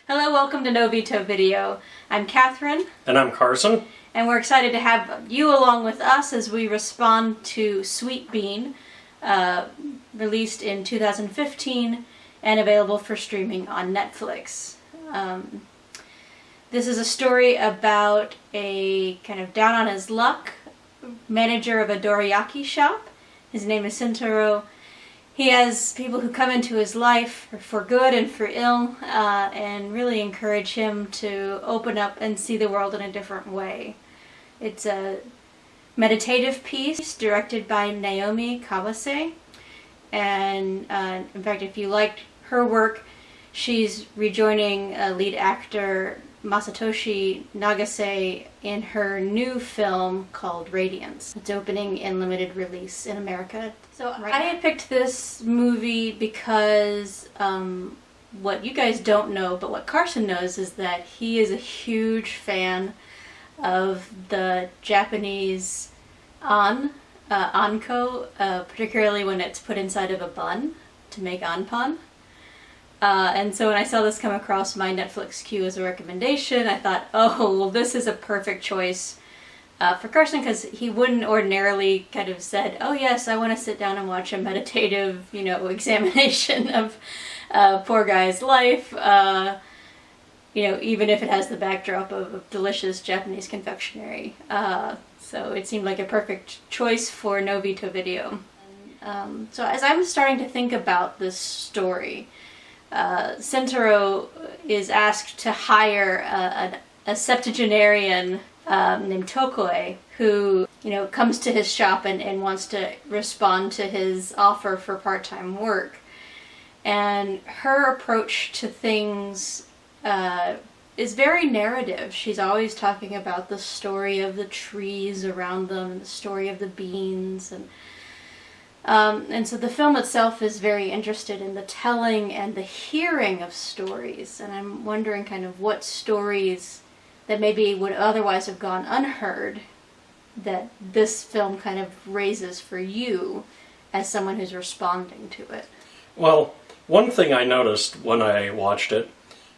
Hello, welcome to No Veto Video. I'm Catherine. And I'm Carson. And we're excited to have you along with us as we respond to Sweet Bean, released in 2015 and available for streaming on Netflix. This is a story about a kind of down on his luck manager of a dorayaki shop. His name is Sentaro. He has people who come into his life for good and for ill, and really encourage him to open up and see the world in a different way. It's a meditative piece directed by Naomi Kawase, and in fact, if you liked her work, she's rejoining lead actor Masatoshi Nagase in her new film called Radiance. It's opening in limited release in America. So I had picked this movie because what you guys don't know, but what Carson knows, is that he is a huge fan of the Japanese anko, particularly when it's put inside of a bun to make anpan. And so when I saw this come across my Netflix queue as a recommendation, I thought, oh, well, this is a perfect choice for Carson, because he wouldn't ordinarily kind of said, oh yes, I want to sit down and watch a meditative, examination of poor guy's life, even if it has the backdrop of delicious Japanese confectionery. So it seemed like a perfect choice for No Veto Video. So as I was starting to think about this story, Sentaro is asked to hire a septuagenarian named Tokoe, who comes to his shop and wants to respond to his offer for part-time work. And her approach to things is very narrative. She's always talking about the story of the trees around them and the story of the beans, and so the film itself is very interested in the telling and the hearing of stories, and I'm wondering kind of what stories that maybe would otherwise have gone unheard that this film kind of raises for you as someone who's responding to it. Well, one thing I noticed when I watched it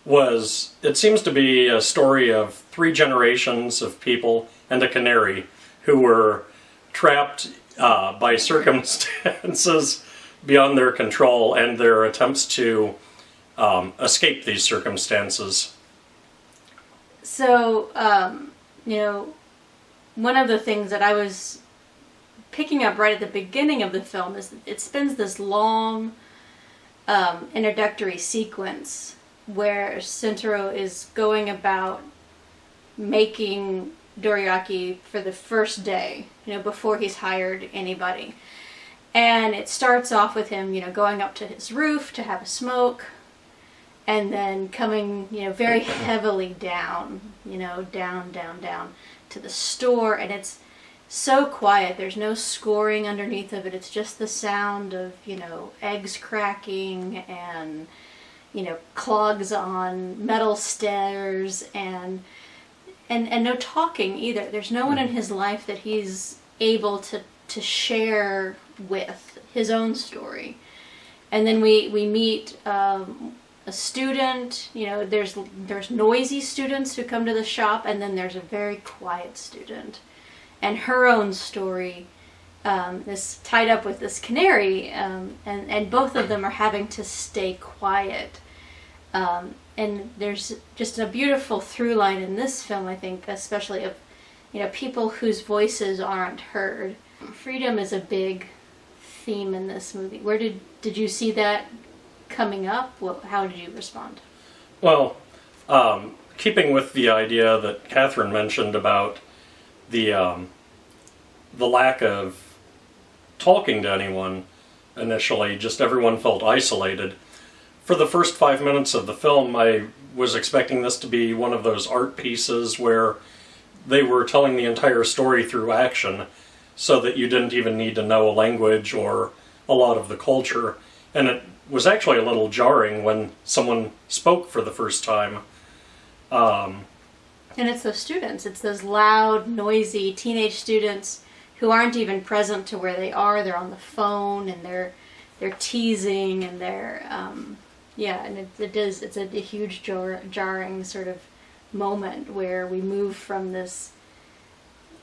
was it seems to be a story of 3 generations of people and a canary who were trapped by circumstances beyond their control and their attempts to escape these circumstances. So, one of the things that I was picking up right at the beginning of the film is it spends this long introductory sequence where Sentaro is going about making dorayaki for the first day, before he's hired anybody. And it starts off with him, going up to his roof to have a smoke, and then coming, very heavily down, down to the store, and it's so quiet. There's no scoring underneath of it. It's just the sound of, eggs cracking and, clogs on metal stairs and no talking either. There's no one in his life that he's able to share with his own story. And then we meet a student. There's noisy students who come to the shop, and then there's a very quiet student. And her own story is tied up with this canary, and both of them are having to stay quiet. And there's just a beautiful through line in this film, I think, especially of, people whose voices aren't heard. Freedom is a big theme in this movie. Where did you see that coming up? How did you respond? Well, keeping with the idea that Catherine mentioned about the lack of talking to anyone initially, just everyone felt isolated. For the first 5 minutes of the film, I was expecting this to be one of those art pieces where they were telling the entire story through action, so that you didn't even need to know a language or a lot of the culture. And it was actually a little jarring when someone spoke for the first time. And it's those students. It's those loud, noisy teenage students who aren't even present to where they are. They're on the phone, and they're teasing, and they're Yeah, and it's a huge jarring sort of moment where we move from this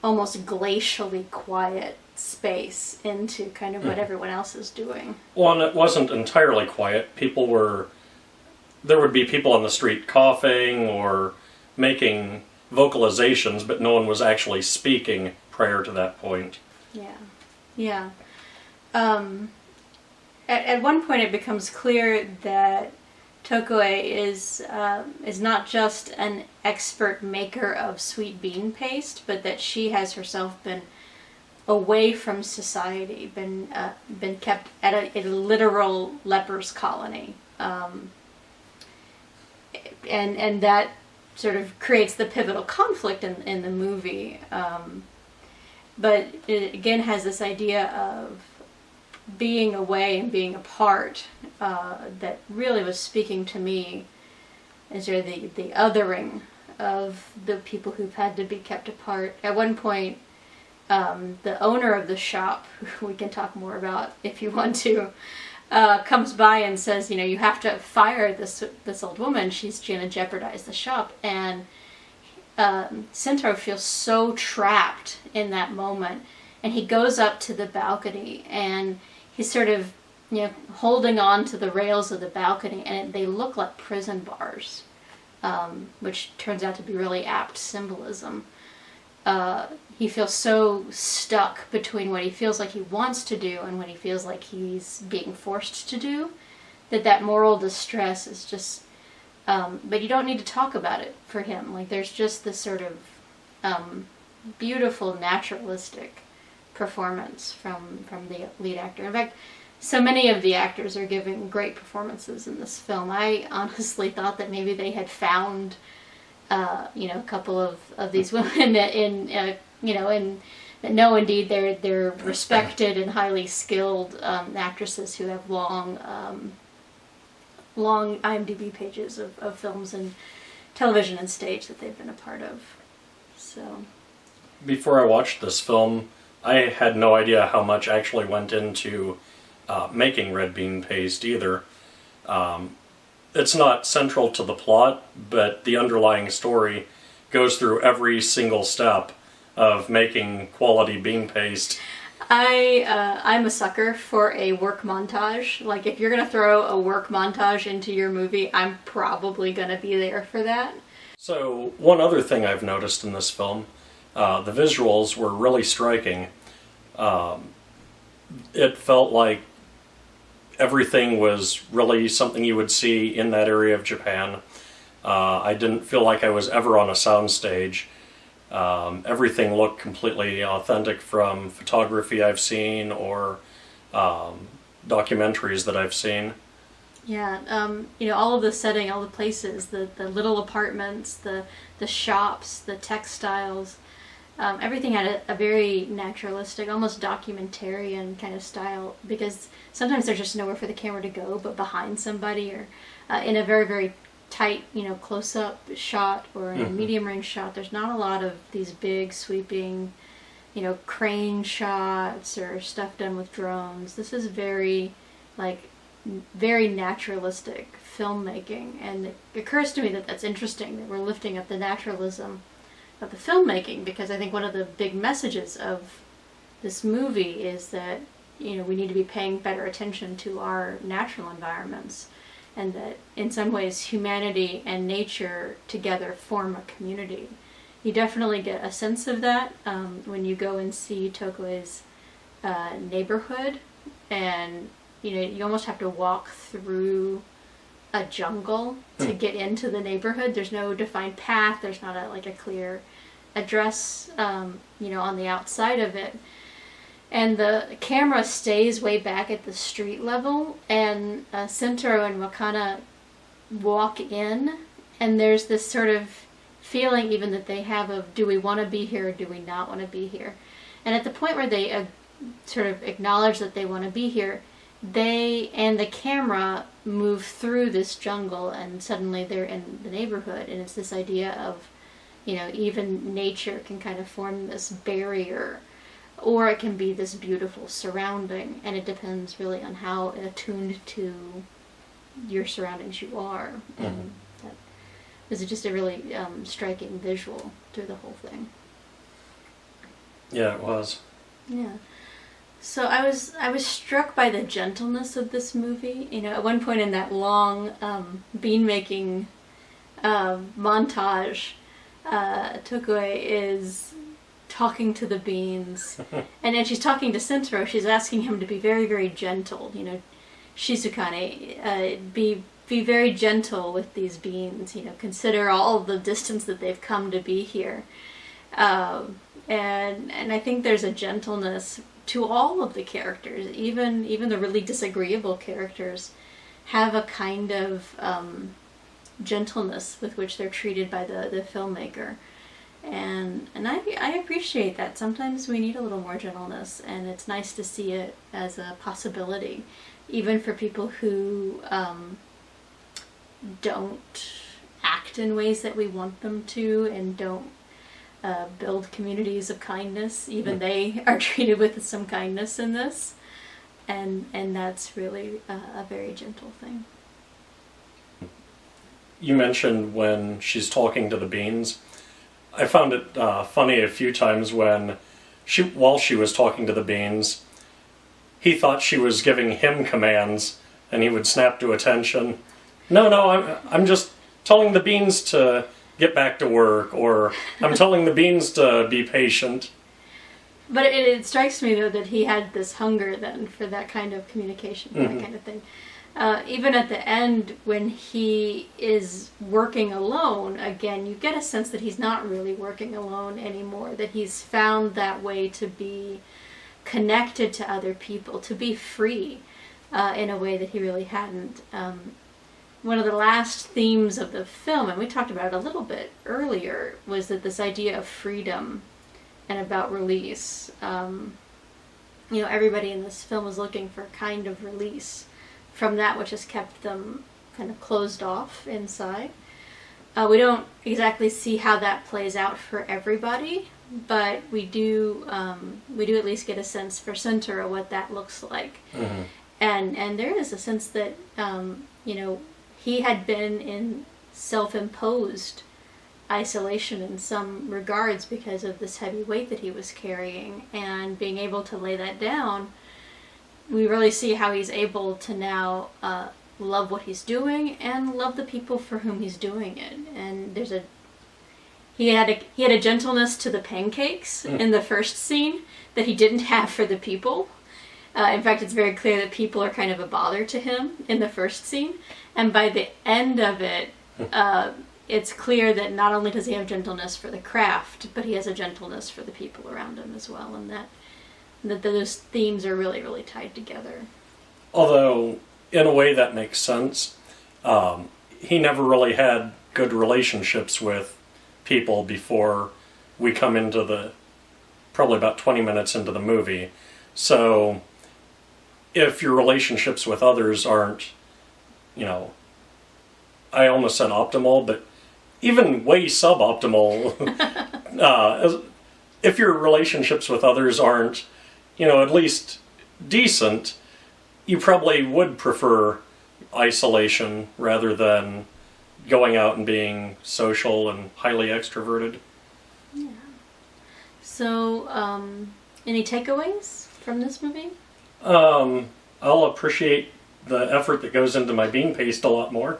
almost glacially quiet space into kind of what everyone else is doing. Well, and it wasn't entirely quiet. There would be people on the street coughing or making vocalizations, but no one was actually speaking prior to that point. Yeah. Yeah. At one point it becomes clear that Tokoe is not just an expert maker of sweet bean paste, but that she has herself been away from society, been kept at a literal lepers colony, and that sort of creates the pivotal conflict in the movie. But it again has this idea of being away and being apart that really was speaking to me as sort of the othering of the people who've had to be kept apart. At one point, the owner of the shop, who we can talk more about if you want to, comes by and says, you have to fire this old woman. She's going to jeopardize the shop. And Sentaro feels so trapped in that moment, and he goes up to the balcony and he's sort of holding on to the rails of the balcony, and they look like prison bars, which turns out to be really apt symbolism. He feels so stuck between what he feels like he wants to do and what he feels like he's being forced to do, that moral distress is just but you don't need to talk about it for him. Like, there's just this sort of beautiful naturalistic performance from the lead actor. In fact, so many of the actors are giving great performances in this film. I honestly thought that maybe they had found a couple of these women and no, indeed, they're respected and highly skilled actresses who have long IMDb pages of films and television and stage that they've been a part of. So, before I watched this film, I had no idea how much actually went into making red bean paste either. It's not central to the plot, but the underlying story goes through every single step of making quality bean paste. I'm a sucker for a work montage. Like, if you're going to throw a work montage into your movie, I'm probably going to be there for that. So, one other thing I've noticed in this film, the visuals were really striking. It felt like everything was really something you would see in that area of Japan. I didn't feel like I was ever on a soundstage. Everything looked completely authentic from photography I've seen or documentaries that I've seen. Yeah, all of the setting, all the places, the little apartments, the shops, the textiles, everything had a very naturalistic, almost documentarian kind of style, because sometimes there's just nowhere for the camera to go but behind somebody, or in a very, very tight, close-up shot or in a medium-range shot. There's not a lot of these big, sweeping, crane shots or stuff done with drones. This is very naturalistic filmmaking, and it occurs to me that that's interesting, that we're lifting up the naturalism of the filmmaking, because I think one of the big messages of this movie is that we need to be paying better attention to our natural environments, and that in some ways humanity and nature together form a community. You definitely get a sense of that when you go and see Tokoe's neighborhood, and you almost have to walk through a jungle to get into the neighborhood. There's no defined path. There's not a clear address on the outside of it. And the camera stays way back at the street level, and Sentaro and Wakana walk in, and there's this sort of feeling even that they have of, do we want to be here or do we not want to be here? And at the point where they sort of acknowledge that they want to be here, they and the camera move through this jungle, and suddenly they're in the neighborhood, and it's this idea of, even nature can kind of form this barrier, or it can be this beautiful surrounding, and it depends really on how attuned to your surroundings you are. And that was just a really striking visual through the whole thing. Yeah, it was. Yeah. So I was struck by the gentleness of this movie. You know, at one point in that long bean making montage, Tokue is talking to the beans, and then she's talking to Sentaro. She's asking him to be very, very gentle. You know, Shizukane, be very gentle with these beans. You know, consider all the distance that they've come to be here. And I think there's a gentleness to all of the characters, even the really disagreeable characters have a kind of gentleness with which they're treated by the filmmaker. And I appreciate that. Sometimes we need a little more gentleness, and it's nice to see it as a possibility, even for people who don't act in ways that we want them to, and don't build communities of kindness. Even they are treated with some kindness in this, and that's really a very gentle thing. You mentioned when she's talking to the beans. I found it funny a few times when while she was talking to the beans, he thought she was giving him commands, and he would snap to attention. No, I'm just telling the beans to get back to work, or I'm telling the beans to be patient. But it strikes me, though, that he had this hunger then for that kind of communication, that kind of thing. Even at the end, when he is working alone, again, you get a sense that he's not really working alone anymore, that he's found that way to be connected to other people, to be free in a way that he really hadn't. One of the last themes of the film, and we talked about it a little bit earlier, was that this idea of freedom and about release. You know, everybody in this film is looking for a kind of release from that which has kept them kind of closed off inside. We don't exactly see how that plays out for everybody, but we do at least get a sense for Sentaro what that looks like. And there is a sense that you know, he had been in self-imposed isolation in some regards because of this heavy weight that he was carrying, and being able to lay that down, we really see how he's able to now love what he's doing and love the people for whom he's doing it. And he had a gentleness to the pancakes in the first scene that he didn't have for the people. In fact, it's very clear that people are kind of a bother to him in the first scene. And by the end of it, it's clear that not only does he have gentleness for the craft, but he has a gentleness for the people around him as well. And that those themes are really, really tied together. Although, in a way that makes sense. He never really had good relationships with people before we come into probably about 20 minutes into the movie. So, if your relationships with others aren't, you know, I almost said optimal, but even way suboptimal, if your relationships with others aren't, you know, at least decent, you probably would prefer isolation rather than going out and being social and highly extroverted. Yeah. So, any takeaways from this movie? I'll appreciate the effort that goes into my bean paste a lot more.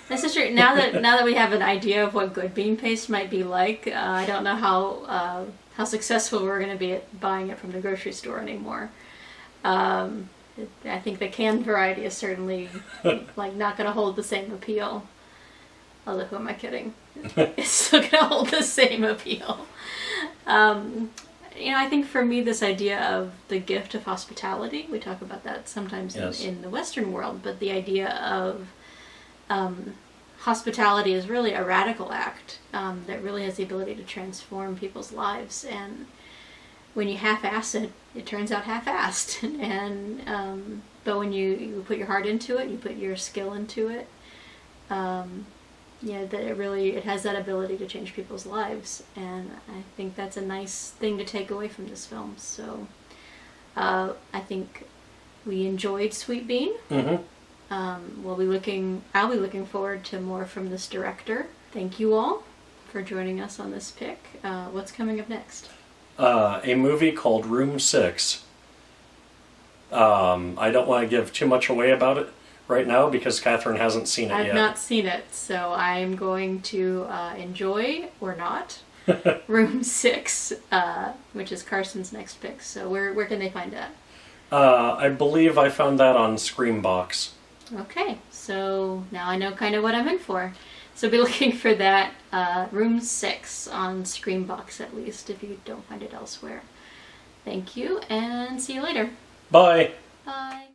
This is true. Now that we have an idea of what good bean paste might be like, I don't know how successful we're going to be at buying it from the grocery store anymore. I think the canned variety is certainly like not going to hold the same appeal. Although, who am I kidding? It's still going to hold the same appeal. You know, I think for me, this idea of the gift of hospitality, we talk about that sometimes in the Western world, but the idea of hospitality is really a radical act that really has the ability to transform people's lives. And when you half-ass it, it turns out half-assed. And but when you put your heart into it, you put your skill into it, yeah, that it has that ability to change people's lives. And I think that's a nice thing to take away from this film. So I think we enjoyed Sweet Bean. Mm-hmm. I'll be looking forward to more from this director. Thank you all for joining us on this pick. What's coming up next? A movie called Room 6. I don't want to give too much away about it right now because Catherine hasn't seen it yet. I've not seen it, so I'm going to enjoy, or not, Room 6, which is Carson's next pick. So where can they find that? I believe I found that on Screambox. Okay, so now I know kind of what I'm in for. So be looking for that, Room 6 on Screambox at least, if you don't find it elsewhere. Thank you, and see you later. Bye! Bye!